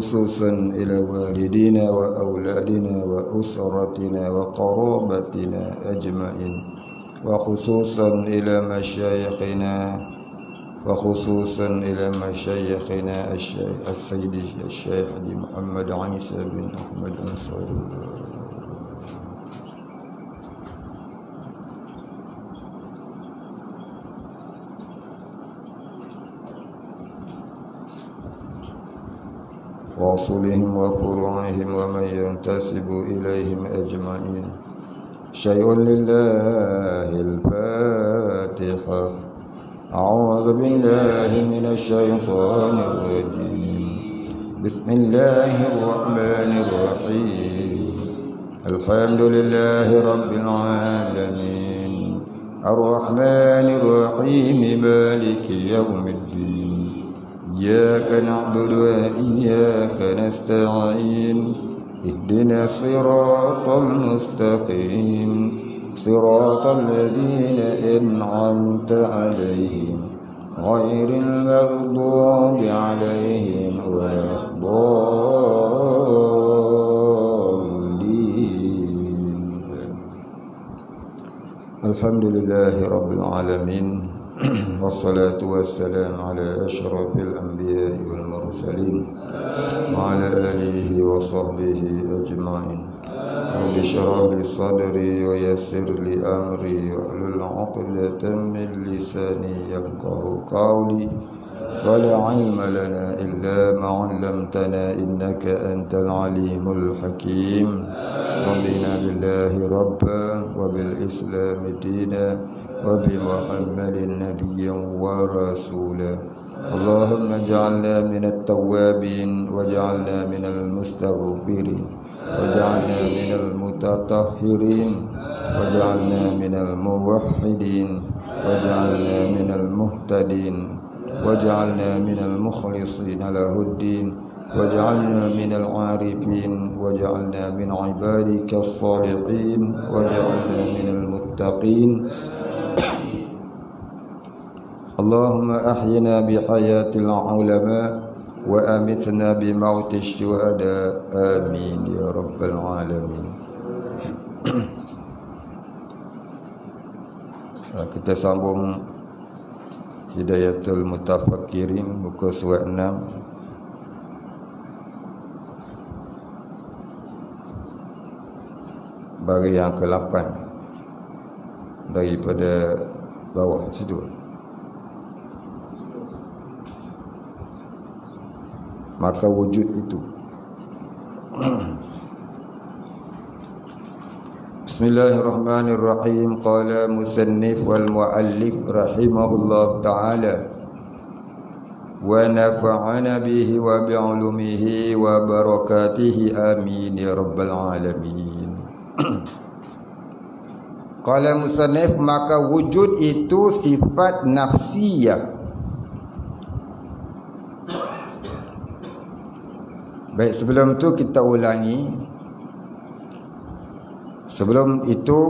خصوصا إلى والدينا وأولادنا وأسرتنا وقرابتنا أجمعين، وخصوصا إلى مشايخنا السيد الشيخ محمد عيسى بن أحمد أنصار الله. وأصولهم وفروعهم ومن ينتسب إليهم أجمعين. شيء لله الفاتحة. أعوذ بالله من الشيطان الرجيم. بسم الله الرحمن الرحيم. الحمد لله رب العالمين الرحمن الرحيم مالك يوم الدين. إياك نعبد وإياك نستعين. اهدنا الصراط المستقيم صراط الذين أنعمت عليهم غير المغضوب عليهم ولا الضالين. الحمد لله رب العالمين والصلاة والسلام على أشرف الأنبياء والمرسلين وعلى آله وصحبه أجمعين. رب اشرح لي صدري ويسر لي أمري واحلل عقدة من لساني يفقهوا قولي. ولا علم لنا إلا ما علمتنا إنك أنت العليم الحكيم. رضينا بالله ربا وبالإسلام دينا وبمحمد نبيا ورسولا. اللهم اجعلنا من التوابين واجعلنا من المستغفرين واجعلنا من المتطهرين واجعلنا من الموحدين واجعلنا من المهتدين واجعلنا من المخلصين له الدين واجعلنا من العارفين واجعلنا من عبادك الصالحين واجعلنا من المتقين. اللهم أحينا بحياة العلماء وأمتنا بموت الشهداء آمين يا رب العالمين. Kita sambung Hidayatul Mutafakkirin muka surat 6 bagi yang ke-8 daripada bawah situ. Maka wujud itu. Bismillahirrahmanirrahim. Qala musannif wal muallif rahimahullah ta'ala wa nafa'ana bihi wa bi'ulumihi wa barakatihi amin ya rabbal alamin. Qala musannif, maka wujud itu sifat nafsiyah. Baik, sebelum itu kita ulangi. Sebelum itu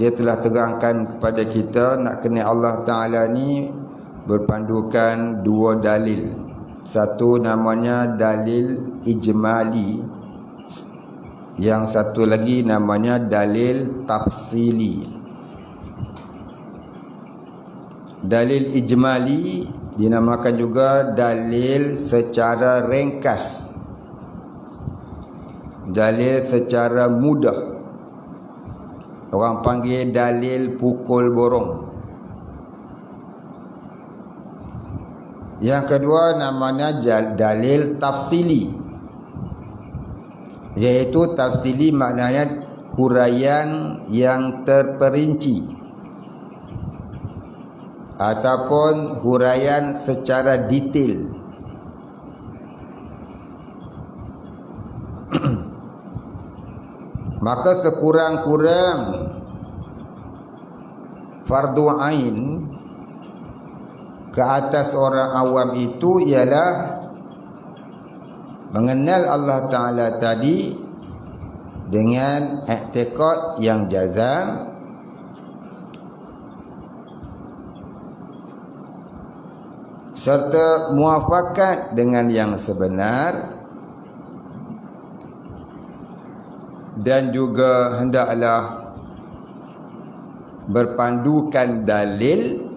dia telah terangkan kepada kita nak kenal Allah Ta'ala ni berpandukan dua dalil. Satu namanya dalil ijmali, yang satu lagi namanya dalil tafsili. Dalil ijmali dinamakan juga dalil secara ringkas, dalil secara mudah. Orang panggil dalil pukul borong. Yang kedua namanya dalil tafsili, iaitu tafsili maknanya huraian yang terperinci ataupun huraian secara detail. Maka sekurang-kurang fardu ain ke atas orang awam itu ialah mengenal Allah Ta'ala tadi dengan i'tiqad yang jazam, serta muafakat dengan yang sebenar, dan juga hendaklah berpandukan dalil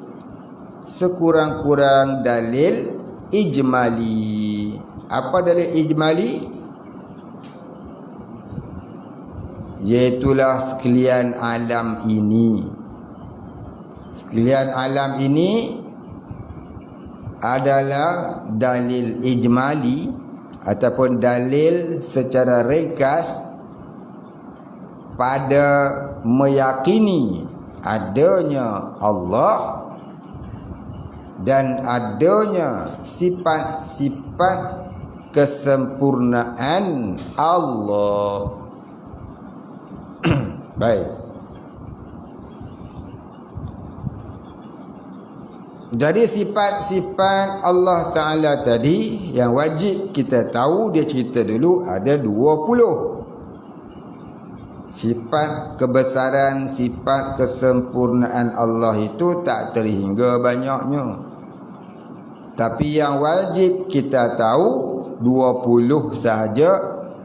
sekurang-kurang dalil ijmali. Apa dalil ijmali? Iaitulah sekalian alam ini. Sekalian alam ini adalah dalil ijmali ataupun dalil secara ringkas pada meyakini adanya Allah dan adanya sifat-sifat kesempurnaan Allah. Baik. Jadi sifat-sifat Allah Ta'ala tadi yang wajib kita tahu, dia cerita dulu ada 20. Sifat kebesaran, sifat kesempurnaan Allah itu tak terhingga banyaknya. Tapi yang wajib kita tahu 20 sahaja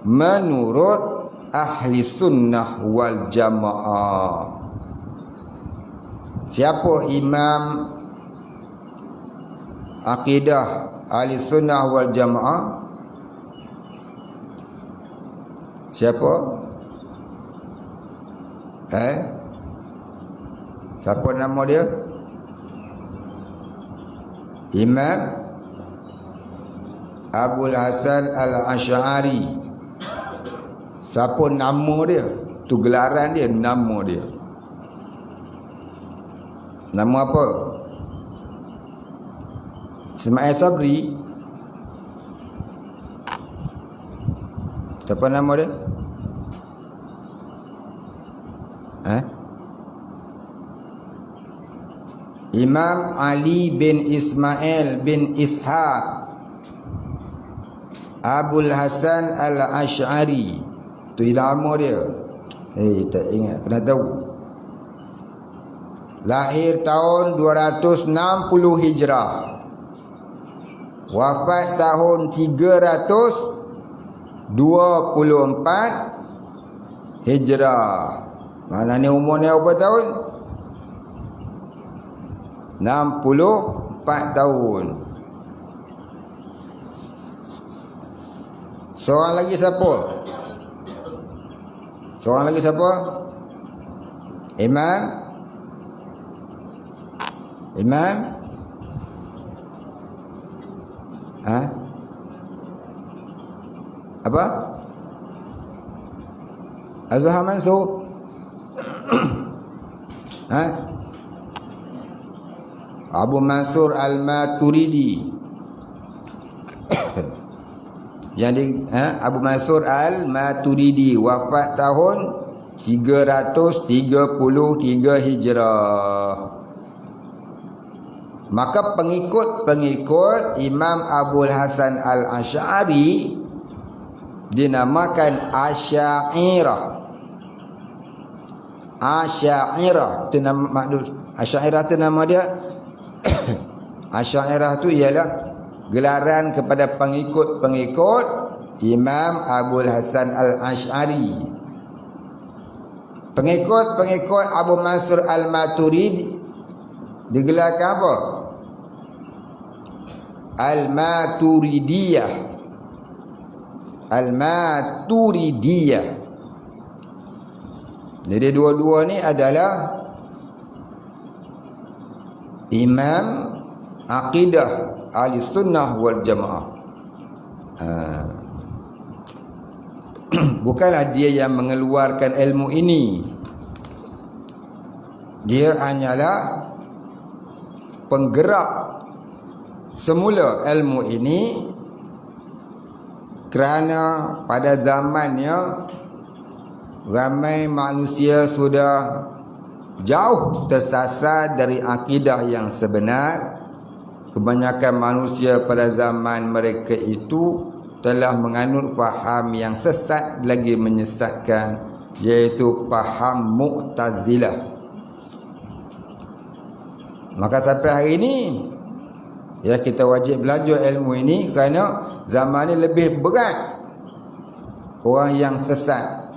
menurut ahli sunnah wal jamaah. Siapa imam akidah ahli sunnah wal jamaah? Siapa? Siapa nama dia? Imam Abul Hasan Al-Asy'ari. Siapa nama dia? Tu gelaran dia, nama dia. Nama apa? Ismail Sabri. Siapa nama dia? Imam Ali bin Ismail bin Ishaq Abul Hasan Al-Asy'ari. Tu ilmu dia. Tak ingat, kena tahu. Lahir tahun 260 Hijrah. Wafat tahun 324 Hijrah. Maknanya umurnya berapa tahun? 64 tahun. Seorang lagi siapa? Imam apa? Azhar Mansur. Abu Mansur Al-Maturidi. Jadi Abu Mansur Al-Maturidi wafat tahun 333 Hijrah. Maka pengikut Imam Abul Hasan Al-Asy'ari dinamakan Asy'ariyah. Asy'ariyah itu nama maksud Asy'ariyah itu nama dia. Asy'ariyah itu ialah gelaran kepada pengikut Imam Abul Hasan Al-Asy'ari. Pengikut Abu Mansur Al-Maturidi digelarkan apa? Al-Maturidiyah. Jadi dua-dua ni adalah imam akidah ahli sunnah wal jamaah. Bukanlah dia yang mengeluarkan ilmu ini. Dia hanyalah penggerak semula ilmu ini, kerana pada zamannya ramai manusia sudah jauh tersasar dari akidah yang sebenar. Kebanyakan manusia pada zaman mereka itu telah menganut faham yang sesat lagi menyesatkan, iaitu faham Mu'tazilah. Maka sampai hari ini ya kita wajib belajar ilmu ini, kerana zaman ini lebih berat orang yang sesat.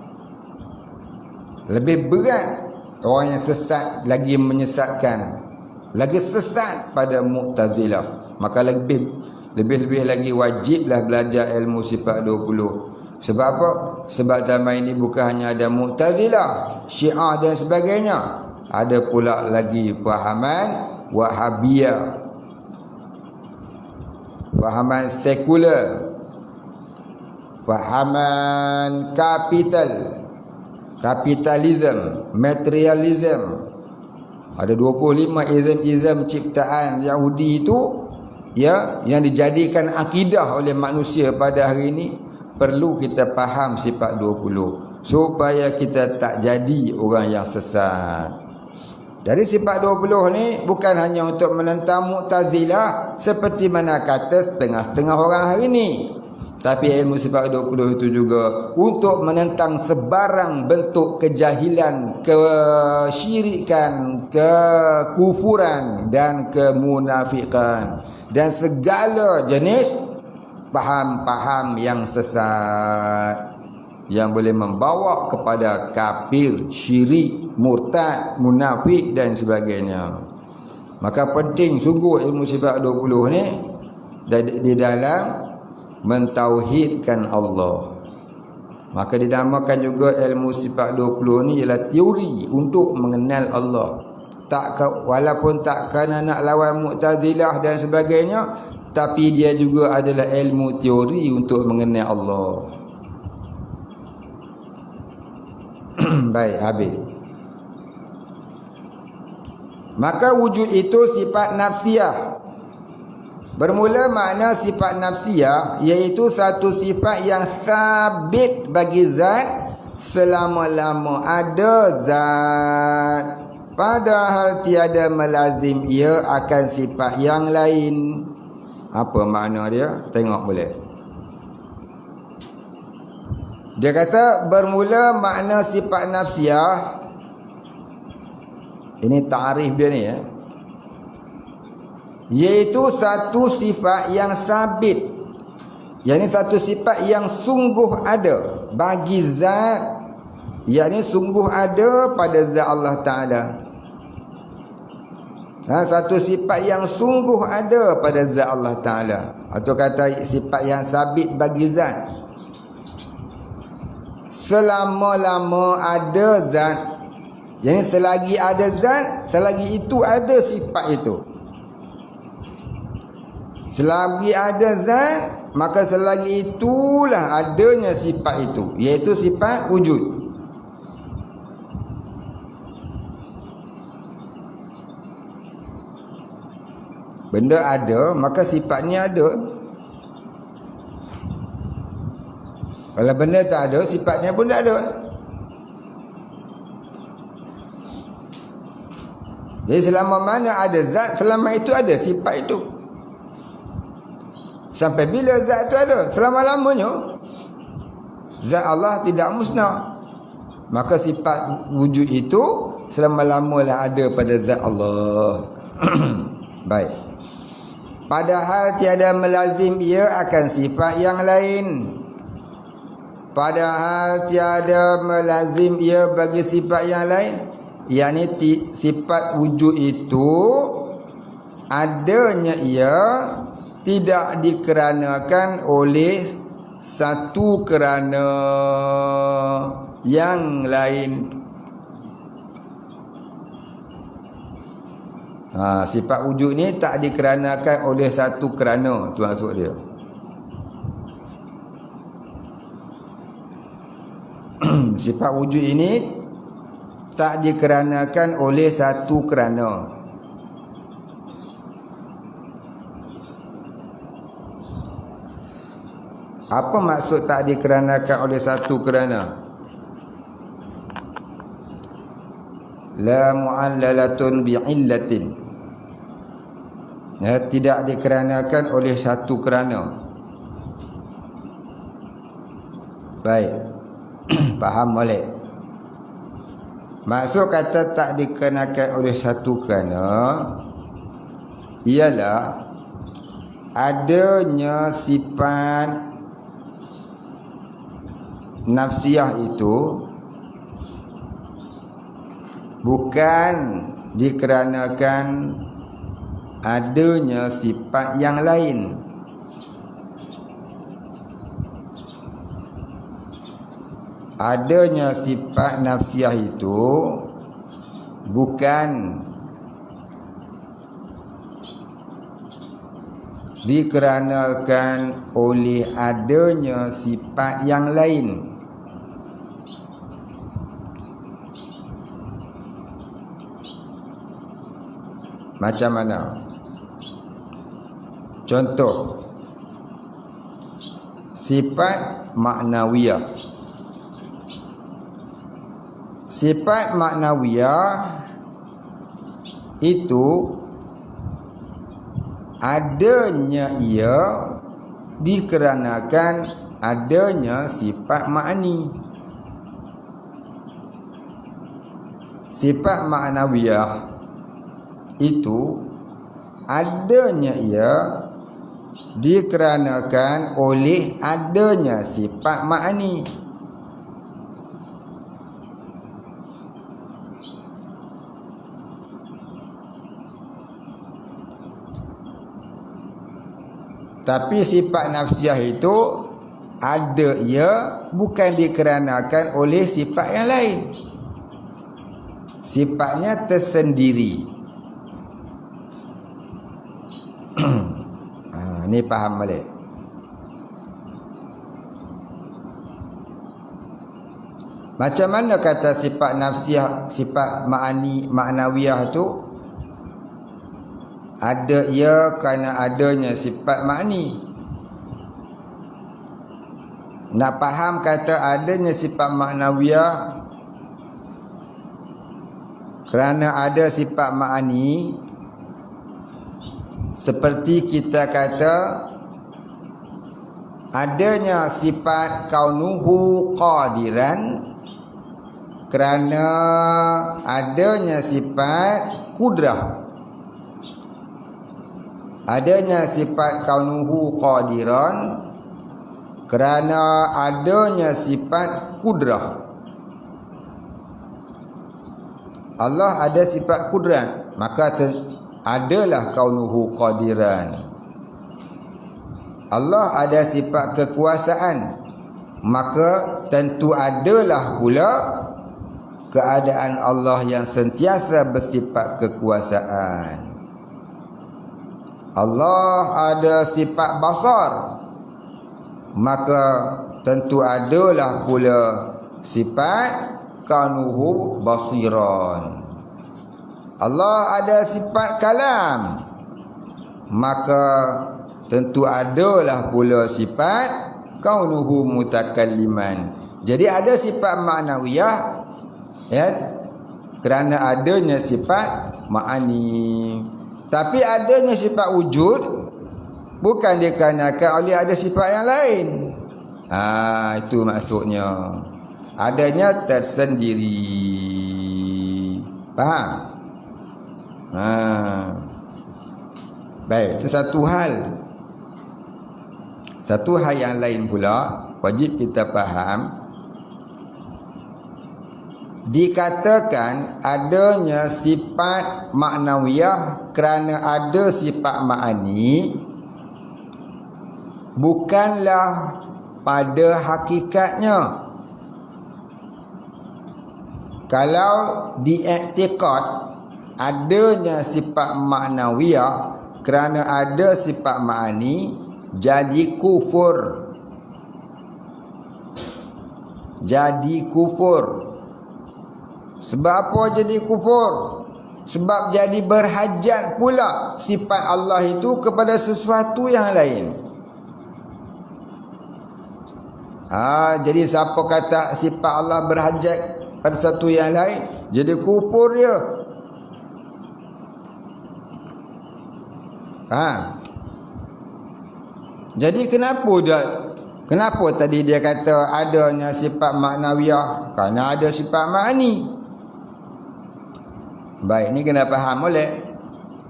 Lebih berat orang yang sesat lagi menyesatkan, lagi sesat pada Mu'tazilah. Maka lebih lagi wajiblah belajar ilmu sifat 20. Sebab apa? Sebab zaman ini bukan hanya ada Mu'tazilah, Syiah dan sebagainya, ada pula lagi fahaman Wahabiyah, fahaman sekular, fahaman kapitalism, materialism. Ada 25 izam ciptaan Yahudi itu, ya, yang dijadikan akidah oleh manusia pada hari ini. Perlu kita faham sifat 20 supaya kita tak jadi orang yang sesat. Dari sifat 20 ni bukan hanya untuk menentang Mu'tazilah seperti mana kata setengah-setengah orang hari ini, tapi ilmu sifat 20 itu juga untuk menentang sebarang bentuk kejahilan, kesyirikan, kekufuran dan kemunafikan dan segala jenis faham-faham yang sesat yang boleh membawa kepada kafir, syirik, murtad, munafik dan sebagainya. Maka penting sungguh ilmu sifat 20 ni di dalam mentauhidkan Allah. Maka dinamakan juga ilmu sifat 20 ni ialah teori untuk mengenal Allah. Walaupun tak kena nak lawan Mu'tazilah dan sebagainya, tapi dia juga adalah ilmu teori untuk mengenal Allah. Baik, habis. Maka wujud itu sifat nafsiyah. Bermula makna sifat nafsiyah iaitu satu sifat yang sabit bagi zat selama-lama ada zat, padahal tiada melazim ia akan sifat yang lain. Apa makna dia? Tengok boleh. Dia kata bermula makna sifat nafsiyah. Ini ta'rif dia ni, ya. Iaitu satu sifat yang sabit. Yang satu sifat yang sungguh ada bagi zat. Yang sungguh ada pada zat Allah Ta'ala. Satu sifat yang sungguh ada pada zat Allah Ta'ala, atau kata sifat yang sabit bagi zat. Selama-lama ada zat. Jadi selagi ada zat, selagi itu ada sifat itu. Selagi ada zat, maka selagi itulah adanya sifat itu, iaitu sifat wujud. Benda ada, maka sifatnya ada. Kalau benda tak ada, sifatnya pun tak ada. Jadi selama mana ada zat, selama itu ada sifat itu. Sampai bila zat itu ada? Selama-lamanya. Zat Allah tidak musnah. Maka sifat wujud itu selama-lamalah ada pada zat Allah. Baik. Padahal tiada melazim ia akan sifat yang lain. Padahal tiada melazim ia bagi sifat yang lain. Yakni sifat wujud itu adanya ia tidak dikeranakan oleh satu kerana yang lain. Sifat wujud ni tak dikeranakan oleh satu kerana. Itu maksud dia. Sifat wujud ini tak dikeranakan oleh satu kerana. Apa maksud tak dikeranakan oleh satu kerana? La mu'allalatun bi'illatin. Tidak dikeranakan oleh satu kerana. Baik. Faham boleh? Maksud kata tak dikenakan oleh satu kerana ialah adanya sifat nafsiyah itu bukan dikarenakan adanya sifat yang lain. Adanya sifat nafsiyah itu bukan dikarenakan oleh adanya sifat yang lain. Macam mana? Contoh, sifat maknawiyah. Sifat maknawiyah itu adanya ia dikarenakan adanya sifat ma'ani. Sifat maknawiyah itu adanya ia dikarenakan oleh adanya sifat ma'ani. Tapi sifat nafsiyah itu ada ia bukan dikarenakan oleh sifat yang lain. Sifatnya tersendiri. Ni faham balik. Macam mana kata sifat nafsiyah, sifat maknawiyah tu ada ia kerana adanya sifat makni. Nak faham kata adanya sifat maknawiyah kerana ada sifat makni, seperti kita kata adanya sifat kaunuhu qadiran kerana adanya sifat kudrah. Adanya sifat kaunuhu qadiran kerana adanya sifat kudrah. Allah ada sifat kudrat, maka adalah kaunuhu qadiran. Allah ada sifat kekuasaan, maka tentu adalah pula keadaan Allah yang sentiasa bersifat kekuasaan. Allah ada sifat basar, maka tentu adalah pula sifat kaunuhu basiran. Allah ada sifat kalam, maka tentu adalah pula sifat kaunuhu mutakalliman. Jadi ada sifat maknawiyah, ya, kerana adanya sifat ma'ani. Tapi adanya sifat wujud bukan dikarenakan oleh ada sifat yang lain. Itu maksudnya. Adanya tersendiri. Faham? Baik, itu satu hal. Satu hal yang lain pula wajib kita faham. Dikatakan adanya sifat maknawiyah kerana ada sifat ma'ani bukanlah pada hakikatnya. Kalau diiktikad adanya sifat maknawiyah kerana ada sifat ma'ani, jadi kufur. Jadi kufur. Sebab apa jadi kufur? Sebab jadi berhajat pula sifat Allah itu kepada sesuatu yang lain. Jadi siapa kata sifat Allah berhajat pada sesuatu yang lain, jadi kufur dia. Jadi kenapa tadi dia kata adanya sifat maknawiyah? Kerana ada sifat ma'ani. Baik, ni kena faham oleh.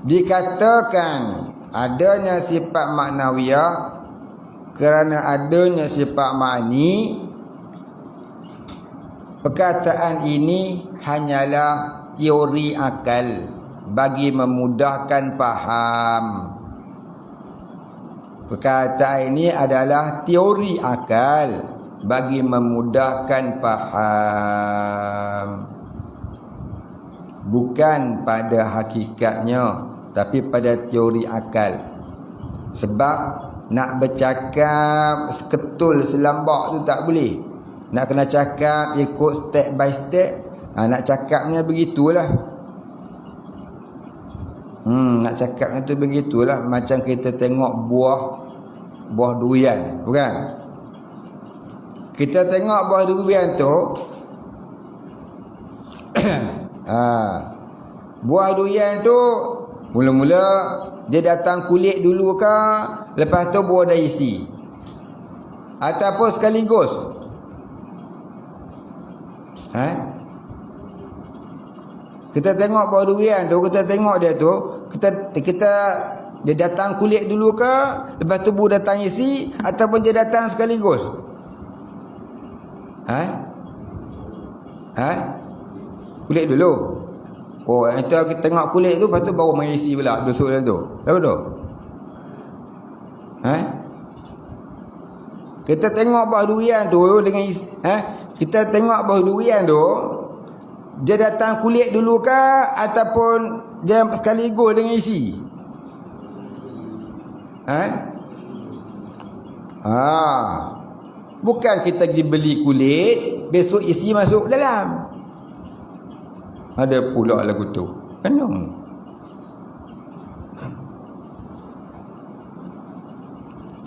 Dikatakan adanya sifat maknawiyah kerana adanya sifat ma'ani. Perkataan ini hanyalah teori akal bagi memudahkan faham. Perkataan ini adalah teori akal bagi memudahkan faham, bukan pada hakikatnya, tapi pada teori akal. Sebab nak bercakap seketul selambak tu tak boleh. Nak kena cakap ikut step by step. Nak cakapnya begitulah. Nak cakapnya tu begitulah. Macam kita tengok buah durian, bukan? Kita tengok buah durian tu buah durian tu mula-mula dia datang kulit dulu ke, lepas tu buah dah isi, ataupun sekaligus? Kita tengok buah durian tu, kita tengok dia tu, kita dia datang kulit dulu ke, lepas tu buah datang isi, ataupun dia datang sekaligus? Kulit dulu. Oh, kita tengok kulit tu, lepas tu baru main isi pula besok dia tu. Tahu tu? Kita tengok buah durian tu dengan kita tengok buah durian tu, dia datang kulit dulu ke, ataupun dia sekaligus dengan isi? Bukan kita pergi beli kulit, besok isi masuk dalam. Ada pula lagu tu. Kenapa?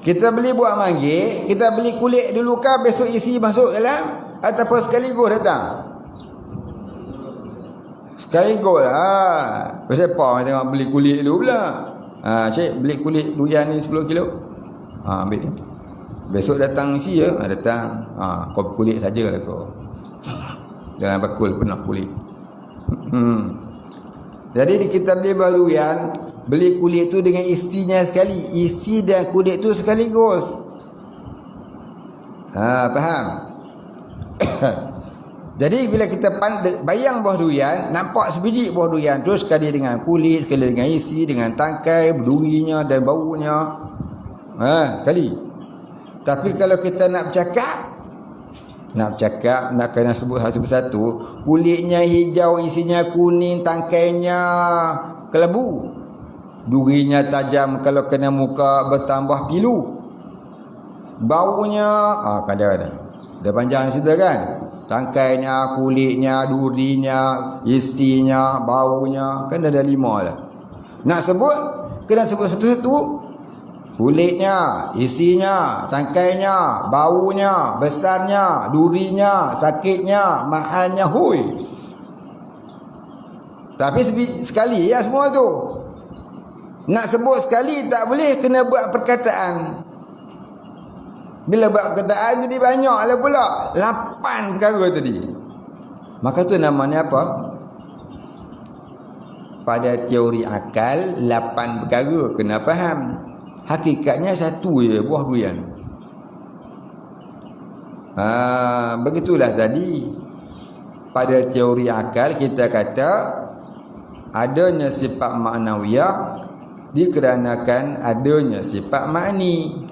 Kita beli buah manggis, kita beli kulit dulu ke, besok isi masuk dalam, ataupun sekaligus datang? Sekaligus lah. Pasal apa tengok beli kulit dulu pula? Cik, beli kulit durian ni 10 kilo. Ambil. Besok datang isi ya? Datang. Kau kulit sajalah kau. Jangan bakul penuh kulit. Jadi kita beli buah durian, beli kulit tu dengan isinya sekali. Isi dan kulit tu sekaligus. Faham? Jadi bila kita bayang buah durian, nampak sebiji buah durian tu sekali dengan kulit, sekali dengan isi, dengan tangkai, durinya dan baunya. Sekali. Tapi kalau kita nak bercakap, nak kena sebut satu persatu, kulitnya hijau, isinya kuning, tangkainya kelabu, durinya tajam, kalau kena muka bertambah pilu, baunya kadang-kadang dah panjang cerita kan, tangkainya, kulitnya, durinya, isinya, baunya, kan dah 5 lah. Nak sebut, kena sebut satu-satu. Kulitnya, isinya, tangkainya, baunya, besarnya, durinya, sakitnya, mahalnya, hui. Tapi sekali ya semua tu. Nak sebut sekali tak boleh, kena buat perkataan. Bila buat perkataan jadi banyak lah pula. 8 perkara tadi. Maka tu namanya apa? Pada teori akal 8 perkara kena faham. Hakikatnya satu je, buah durian. Begitulah tadi. Pada teori akal kita kata adanya sifat ma'nawiyah dikarenakan adanya sifat ma'ni.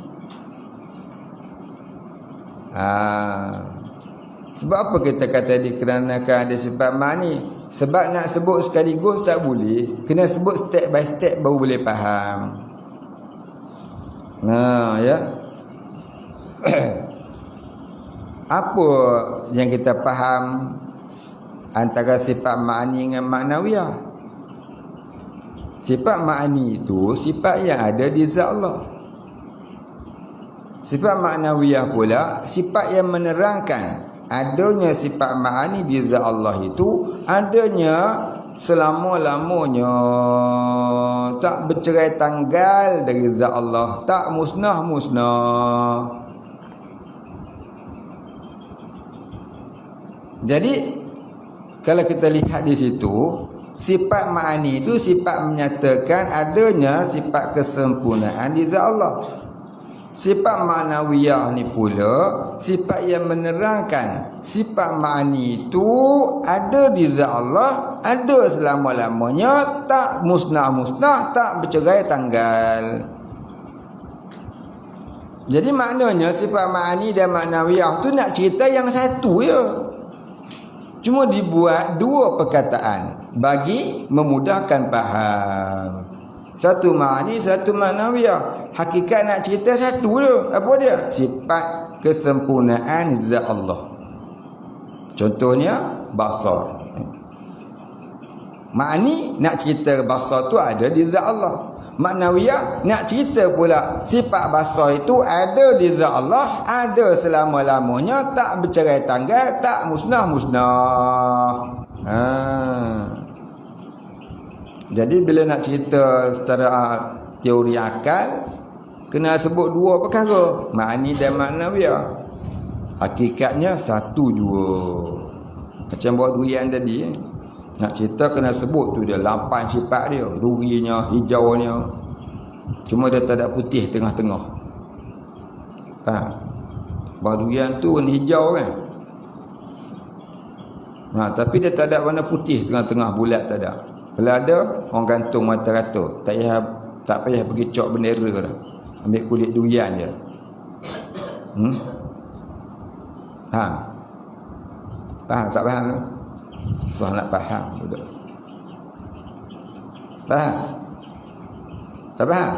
Sebab apa kita kata dikarenakan ada sifat ma'ni? Sebab nak sebut sekaligus tak boleh, kena sebut step by step baru boleh faham. Ya. Apa yang kita faham antara sifat ma'ani dengan ma'nawiyah? Sifat ma'ani itu sifat yang ada di zat Allah. Sifat ma'nawiyah pula sifat yang menerangkan adanya sifat ma'ani di zat Allah itu adanya selama-lamanya, tak bercerai tanggal dari zat Allah, tak musnah-musnah. Jadi kalau kita lihat di situ, sifat ma'ani itu sifat menyatakan adanya sifat kesempurnaan di zat Allah. Sifat ma'nawiyah ni pula sifat yang menerangkan sifat ma'ani itu ada di zat Allah, ada selama-lamanya, tak musnah-musnah, tak bercerai tanggal. Jadi maknanya sifat ma'ani dan ma'nawiyah tu nak cerita yang satu je. Cuma dibuat dua perkataan bagi memudahkan faham. Satu ma'ani, satu ma'nawiyah. Hakikat nak cerita satu je. Apa dia? Sifat kesempurnaan zat Allah. Contohnya basar. Ma'ani nak cerita basar tu ada di zat Allah. Ma'nawiyah nak cerita pula sifat basar itu ada di zat Allah, ada selama-lamanya, tak bercerai tanggal, tak musnah-musnah. Jadi bila nak cerita secara teori akal, kena sebut dua perkara, ma'ani dan ma'nawiyah. Hakikatnya satu jua. Macam buat durian tadi, nak cerita kena sebut tu dia 8 sifat dia, durinya, hijaunya. Cuma dia tak ada putih tengah-tengah. Faham? Buah durian tu warna hijau kan. Tapi dia tak ada warna putih tengah-tengah, bulat tak ada. Kalau ada, orang gantung rata-rata. Tak payah pergi cok bendera dah. Ambil kulit durian je. Faham tak faham tu? Susah nak faham betul. Faham? Tak faham?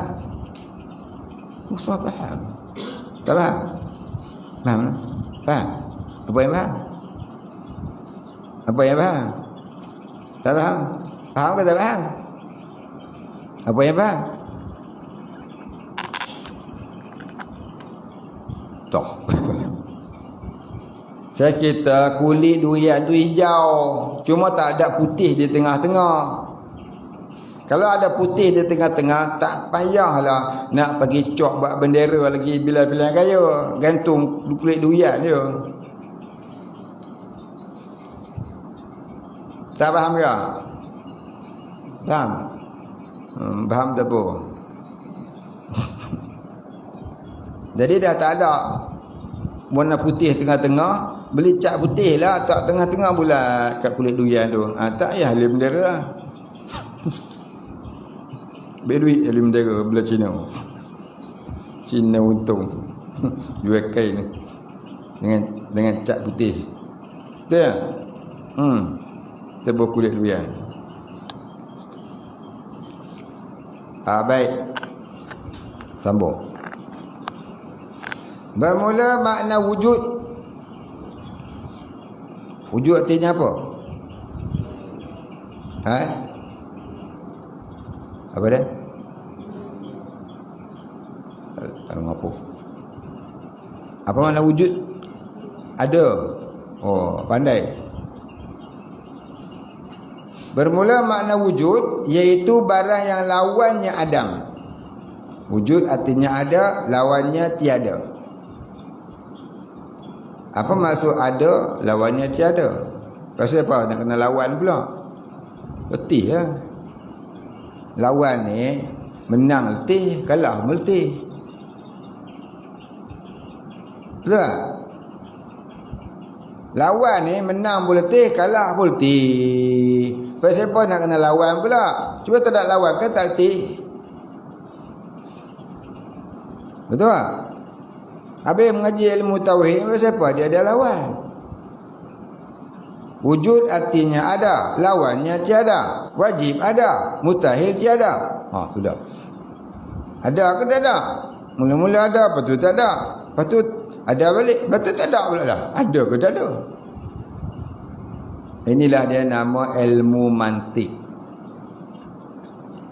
Susah faham. Tak faham? Faham? Faham? Apa yang faham? Apa yang faham? Tak faham? Faham ke tak faham? Apa yang faham? Toh. Saya kata kulit durian tu hijau, cuma tak ada putih di tengah-tengah. Kalau ada putih di tengah-tengah, tak payahlah nak pergi cok buat bendera lagi bila-bila kaya. Gantung kulit durian dia. Tak faham ke? Faham? Faham tak apa? Jadi dah tak ada warna putih tengah-tengah. Beli cat putih lah, tak tengah-tengah pula kat kulit durian tu. Tak payah ahli bendera. Beri duit ahli bendera belah Cina. Cina untung. Jual kain dengan cat putih. Betul tak? Tebus kulit durian. Baik. Sambung. Bermula makna wujud. Wujud artinya apa? Apa dia? Tak apa. Apa makna wujud? Ada. Oh, pandai. Bermula makna wujud iaitu barang yang lawannya adam. Wujud artinya ada, lawannya tiada. Apa maksud ada, lawannya tiada? Pasal apa nak kena lawan pula? Letih lah. Lawan ni menang letih, kalah letih. Betul tak? Lawan ni menang pun letih, kalah pun letih. Pasal apa nak kena lawan pula? Cuba tak ada lawan kan tak letih. Betul tak? Habis mengaji ilmu tauhid, siapa dia ada lawan? Wujud artinya ada, lawannya tiada. Wajib ada, mustahil tiada. Sudah. Ada ke tak ada? Mula-mula ada, lepas tu tak ada. Lepas tu ada balik, lepas tu tak ada pula dah. Ada ke tak ada? Inilah dia nama ilmu mantik.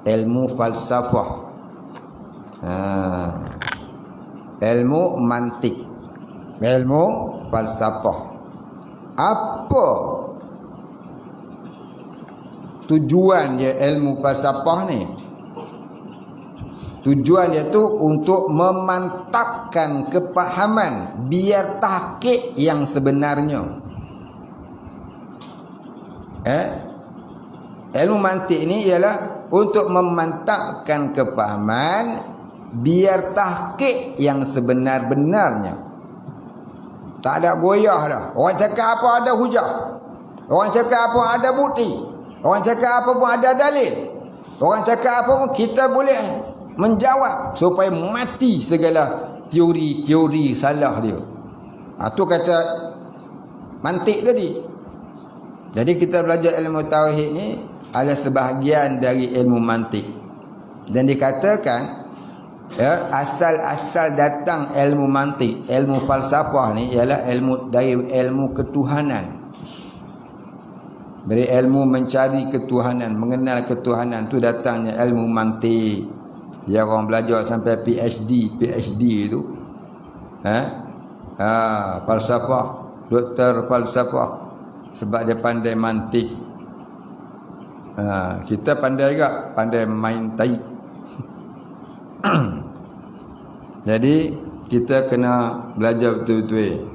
Ilmu falsafah. Ilmu mantik, ilmu falsafah. Apa tujuan dia ilmu falsafah ni? Tujuan dia tu untuk memantapkan kepahaman biar tahqiq yang sebenarnya. Ilmu mantik ni ialah untuk memantapkan kepahaman biar tahqiq yang sebenar-benarnya. Tak ada goyah dah. Orang cakap apa ada hujah. Orang cakap apa ada bukti. Orang cakap apa pun ada dalil. Orang cakap apa pun kita boleh menjawab supaya mati segala teori-teori salah dia. Tu kata mantik tadi. Jadi kita belajar ilmu tauhid ni adalah sebahagian dari ilmu mantik. Dan dikatakan asal-asal datang ilmu mantik, ilmu falsafah ni ialah dari ilmu ketuhanan. Dari ilmu mencari ketuhanan, mengenal ketuhanan tu datangnya ilmu mantik. Dia orang belajar sampai PhD itu. Falsafah, doktor falsafah sebab dia pandai mantik. Kita pandai juga, pandai main tai. Jadi kita kena belajar betul-betul.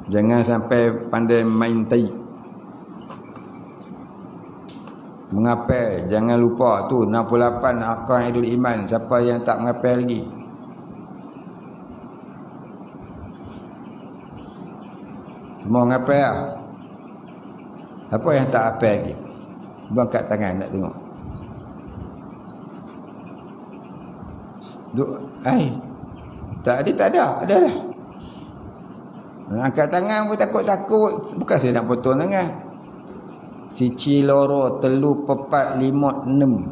Jangan sampai pandai main tai. Mengapel, jangan lupa tu 68 Aqaidul Iman. Siapa yang tak mengapel lagi? Semua mengapel lah. Siapa yang tak apel lagi? Bangkat tangan nak tengok. Tak ada dah. Angkat tangan pun takut-takut. Bukan saya nak potong tangan. Siji loro telu pepat lima enam.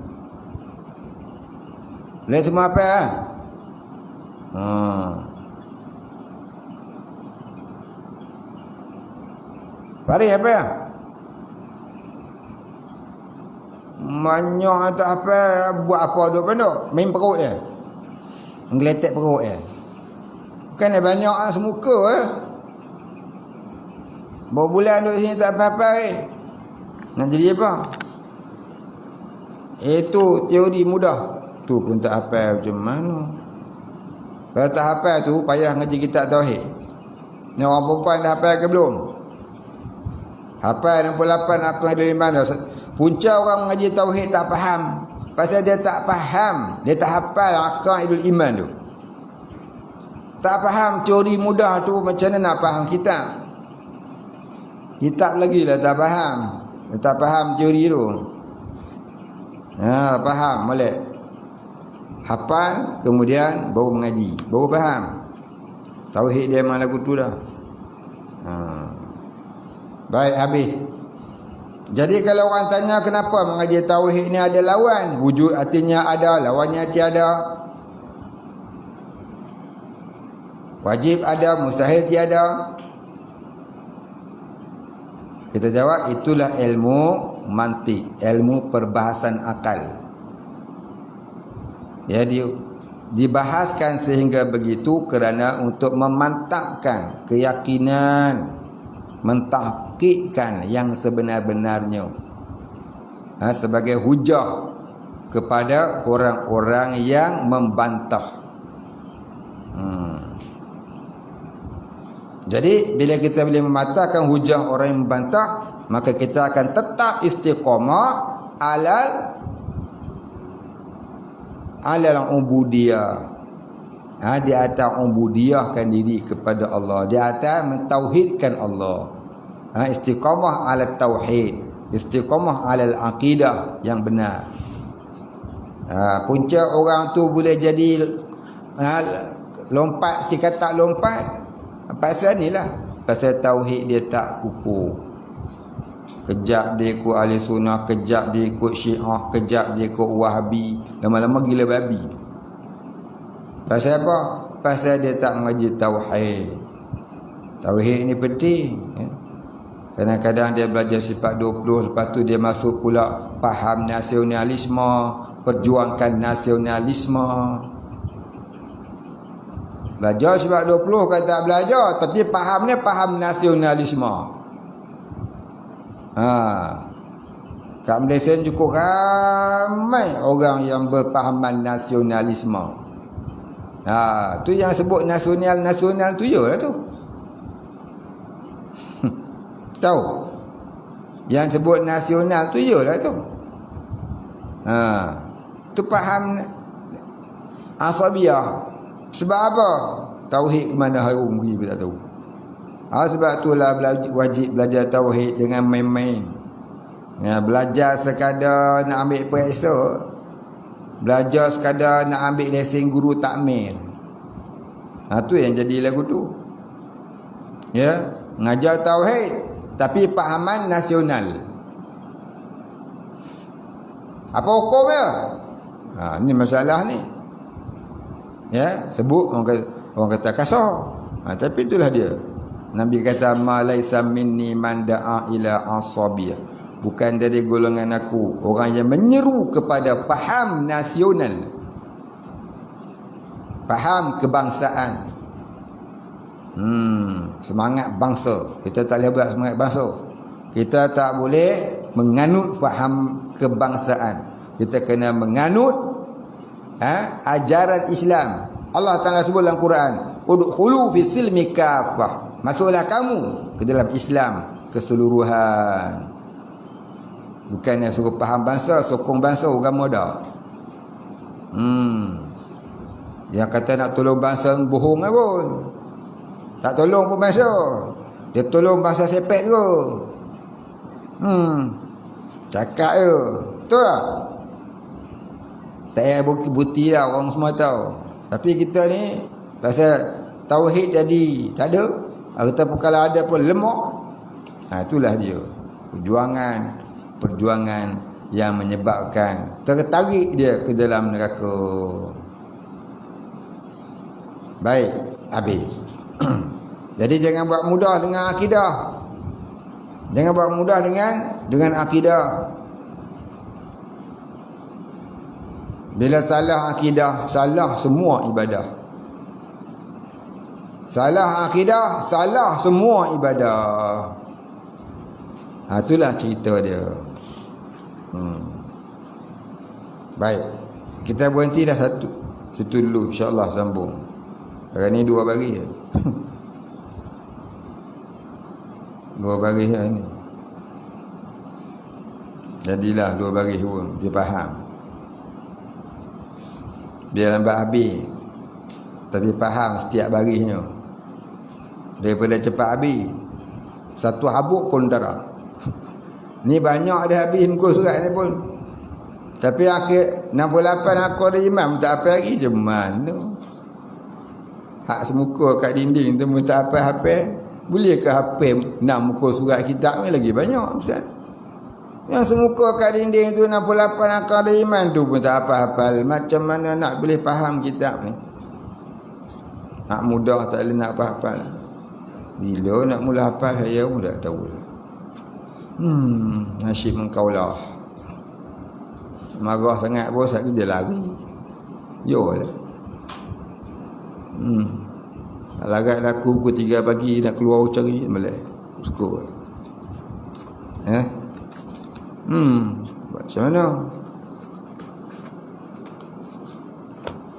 Boleh semua apa lah? Pari apa ya? Banyak tak apa. Buat apa duk penduk? Main perut je. Menggeletek perut je. Bukan ada banyak semuka Bawa bulan duduk sini tak apa-apa Nak jadi apa? Itu teori mudah. Tu pun tak hafal macam mana. Kalau tak hafal tu payah ngaji kitab tauhid. Ni orang perempuan dah hafal ke belum? Hafal 68 Aqaidul Iman. Punca orang mengaji tauhid tak faham. Pasal dia tak faham. Dia tak hafal Aqaidul Iman tu. Tak faham teori mudah tu, macam mana nak faham kitab? Kitab lagi lah tak faham. Dia tak faham teori tu. Faham boleh. Hafal kemudian baru mengaji, baru faham. Tauhid dia memang lagu tu dah. Baik, habis. Jadi kalau orang tanya kenapa mengaji tauhid ni ada lawan, wujud artinya ada, lawannya tiada. Wajib ada, mustahil tiada. Kita jawab itulah ilmu mantik, ilmu perbahasan akal. Ya, dibahaskan sehingga begitu kerana untuk memantapkan keyakinan, mentahqiqkan yang sebenar-benarnya sebagai hujah kepada orang-orang yang membantah. Jadi bila kita boleh mematahkan hujah orang yang membantah, maka kita akan tetap istiqamah alal ubudiyah. Di atas ubudiyahkan diri kepada Allah, di atas mentauhidkan Allah. Istiqamah ala tauhid, istiqamah ala aqidah yang benar. Punca orang tu boleh jadi lompat, si kata lompat pasal ni lah, pasal tauhid dia tak kukuh. Kejap dia ikut ahli sunnah, kejap dia ikut syiah, kejap dia ikut wahabi, lama-lama gila babi. Pasal apa? Pasal dia tak mengaji tauhid. Tauhid ni penting. Kadang-kadang dia belajar sifat 20, lepas tu dia masuk pula faham nasionalisme, perjuangkan nasionalisme. Belajar sifat 20 kata belajar, tapi fahamnya faham nasionalisme. Kat Malaysia cukup ramai orang yang berfahaman nasionalisme. Tu yang sebut nasional tu je lah tu. Tahu? Yang sebut nasional tu je lah tu. Tu faham Asabiyah. Sebab apa? Tauhid ke mana harum pergi tak tahu. Sebab itulah wajib belajar tauhid dengan main-main. Belajar sekadar nak ambil periksa, belajar sekadar nak ambil lesen guru takmil. Tu yang jadi lagu tu. Ya, ngajar tauhid tapi pahaman nasional. Apa hukumnya? Ni masalah ni. Ya, sebut orang kata kasar. Tapi itulah dia. Nabi kata ma laisa minni man da'a ila asabiyah. Bukan dari golongan aku orang yang menyeru kepada faham nasional, faham kebangsaan. Semangat bangsa. Kita tak boleh buat semangat bangsa. Kita tak boleh menganut faham kebangsaan. Kita kena menganut ajaran Islam. Allah Ta'ala sebut dalam Quran, udkhulu fi silmi kafah. Masuklah kamu ke dalam Islam keseluruhan. Bukannya suruh faham bangsa, sokong bangsa, agama dah. Yang kata nak tolong bangsa bohong pun. Tak tolong pun bangsa. Dia tolong bangsa sepet ke. Cakap je. Betul tak? Tak payah bukti lah, orang semua tahu. Tapi kita ni pasal tauhid jadi tak ada. Kita pun kalau ada pun lemah. Itulah dia. Perjuangan yang menyebabkan tertarik dia ke dalam neraka. Baik, habis. Jadi jangan buat mudah dengan akidah. Jangan buat mudah dengan akidah. Bila salah akidah, salah semua ibadah. Salah akidah, salah semua ibadah. Itulah cerita dia. Baik, kita berhenti dah situ dulu, insya-Allah sambung. Hari ni 2 baris je. 2 baris je ni. Jadilah 2 baris pun dia faham. Biar lambat habis, tapi faham setiap barisnya. Daripada cepat habis, satu habuk pun darah. Ni banyak dah habis muka surat ni pun. Tapi akhir 68 aku ada imam tak apa lagi je mana. Hak semuka kat dinding tu pun tak apa-apa. Boleh ke hafal 6 muka surat kitab ni lagi banyak Ustaz. Yang semuka kat dinding tu 68 aku ada imam tu pun tak apa-hafal. Macam mana nak boleh faham kitab ni? Nak mudah tak boleh nak hafal. Bila nak mula hafal saya pun tak tahu. Nasib engkau lah. Marah sangat pun saat dia lari. Yolah. Larat laku pukul 3 pagi nak keluar cari boleh. Suka. Macam mana?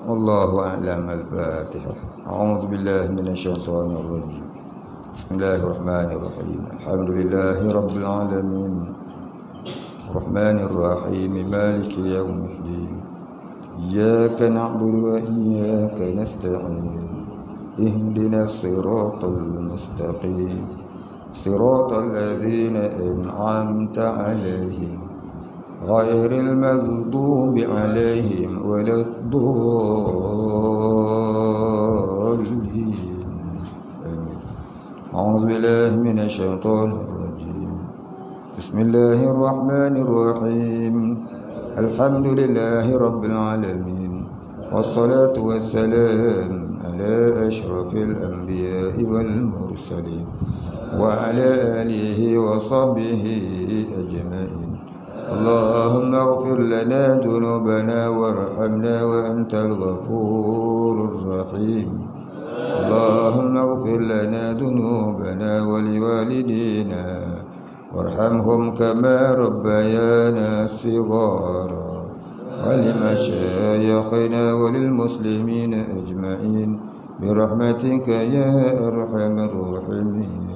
Allahu a'lam. Al-Fatihah. A'udzu billahi minasyaitonir rajim. Bismillahirrahmanirrahim. Alhamdulillahirabbil alamin. Rahmanir rahim. Maliki yaumiddin. Iyyaka na'budu wa iyyaka nasta'in. Ihdinas siratal mustaqim. Siratal ladzina an'amta 'alaihim ghairil maghdubi 'alaihim waladdallin. A'udzu billahi minasy syaithanir rajim. Bismillahirrahmanir rahim. Alhamdulillahi rabbil alamin. Wassalatu wassalam ala asyrafil anbiya'i wal mursalin wa ala alihi wa sahbihi ajma'in. Allahumma ighfir lana dhunubana warhamna wa antal ghafurur rahim. Allahumma ighfir lana dhunubana wa liwalidina warhamhum kama rabbayana shighara. ولمشايخنا وللمسلمين أجمعين برحمتك يا أرحم الراحمين.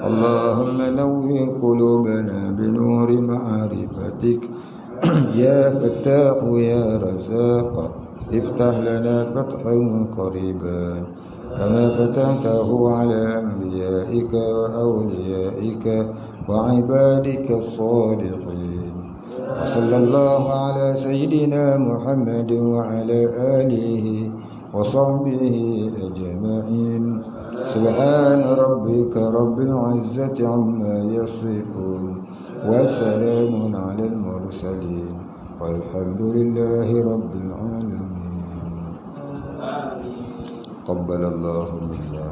اللهم نور قلوبنا بنور معرفتك يا فتاح يا رزاق افتح لنا فتحا قريبا كما فتحته على أنبيائك وأوليائك وعبادك الصالحين. وصلى الله على سيدنا محمد وعلى آله وصحبه أجمعين. سبحان ربك رب العزة عما يصفون وسلام على المرسلين والحمد لله رب العالمين. قبل الله منا.